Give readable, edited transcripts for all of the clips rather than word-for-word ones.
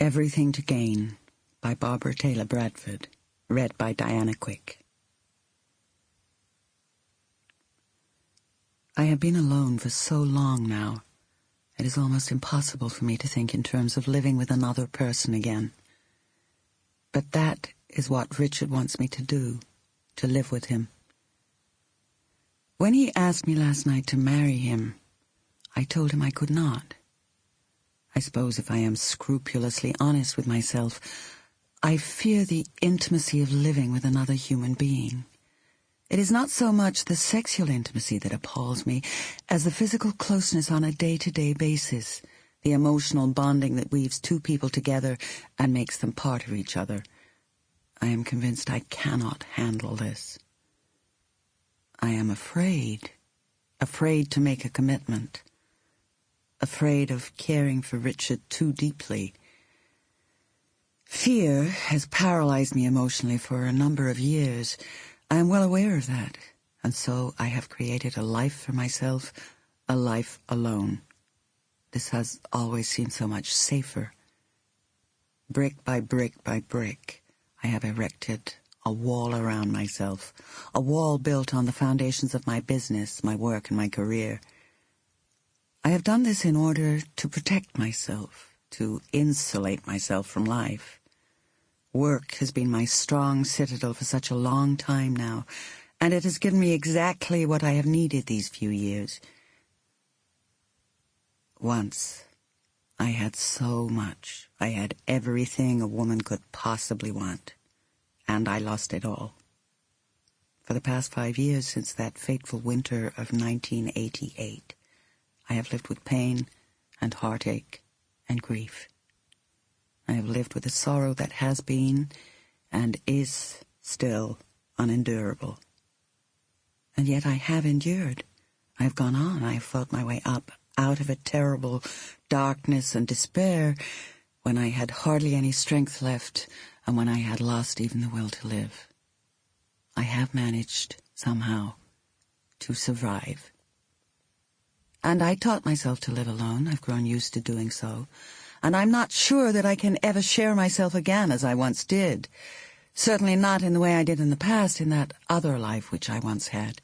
Everything to Gain by Barbara Taylor Bradford, read by Diana Quick. I have been alone for so long now, it is almost impossible for me to think in terms of living with another person again. But that is what Richard wants me to do, to live with him. When he asked me last night to marry him, I told him I could not. I suppose if I am scrupulously honest with myself, I fear the intimacy of living with another human being. It is not so much the sexual intimacy that appalls me as the physical closeness on a day-to-day basis, the emotional bonding that weaves two people together and makes them part of each other. I am convinced I cannot handle this. I am afraid to make a commitment, afraid of caring for Richard too deeply. Fear has paralyzed me emotionally for a number of years. I am well aware of that, and so I have created a life for myself, a life alone. This has always seemed so much safer. Brick by brick by brick, I have erected a wall around myself, a wall built on the foundations of my business, my work, and my career. I have done this in order to protect myself, to insulate myself from life. Work has been my strong citadel for such a long time now, and it has given me exactly what I have needed these few years. Once, I had so much. I had everything a woman could possibly want, and I lost it all. For the past 5 years, since that fateful winter of 1988, I have lived with pain and heartache and grief. I have lived with a sorrow that has been and is still unendurable. And yet I have endured. I have gone on. I have fought my way up out of a terrible darkness and despair when I had hardly any strength left and when I had lost even the will to live. I have managed, somehow, to survive. And I taught myself to live alone. I've grown used to doing so. And I'm not sure that I can ever share myself again as I once did. Certainly not in the way I did in the past, in that other life which I once had.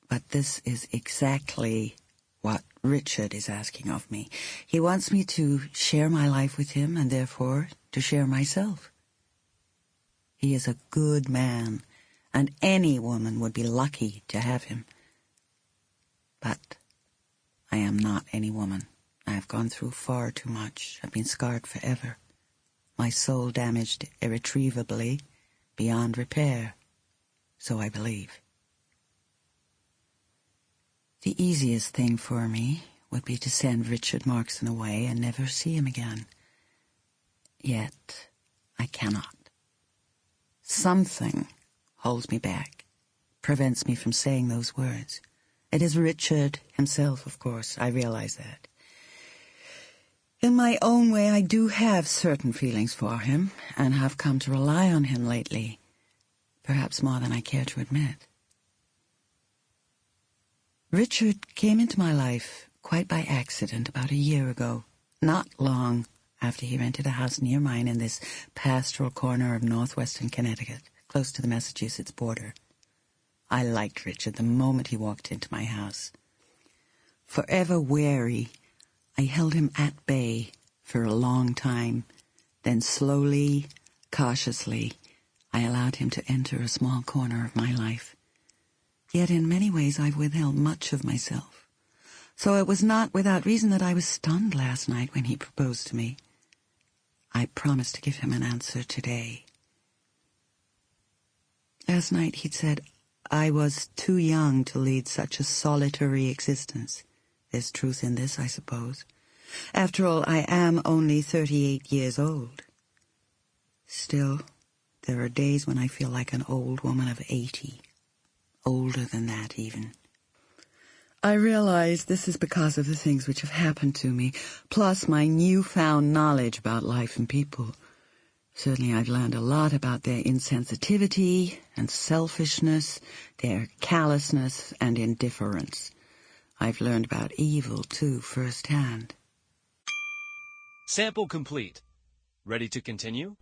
But this is exactly what Richard is asking of me. He wants me to share my life with him and therefore to share myself. He is a good man, and any woman would be lucky to have him. But I am not any woman. I have gone through far too much. I've been scarred forever. My soul damaged irretrievably, beyond repair. So I believe. The easiest thing for me would be to send Richard Markson away and never see him again. Yet I cannot. Something holds me back, prevents me from saying those words. It is Richard himself, of course. I realize that. In my own way, I do have certain feelings for him, and have come to rely on him lately, perhaps more than I care to admit. Richard came into my life quite by accident about a year ago, not long after he rented a house near mine in this pastoral corner of northwestern Connecticut, close to the Massachusetts border. I liked Richard the moment he walked into my house. Forever wary, I held him at bay for a long time. Then slowly, cautiously, I allowed him to enter a small corner of my life. Yet in many ways I've withheld much of myself. So it was not without reason that I was stunned last night when he proposed to me. I promised to give him an answer today. Last night he'd said I was too young to lead such a solitary existence. There's truth in this, I suppose. After all, I am only 38 years old. Still, there are days when I feel like an old woman of 80. Older than that, even. I realize this is because of the things which have happened to me, plus my newfound knowledge about life and people. Certainly I've learned a lot about their insensitivity and selfishness, their callousness and indifference. I've learned about evil, too, firsthand. Sample complete. Ready to continue?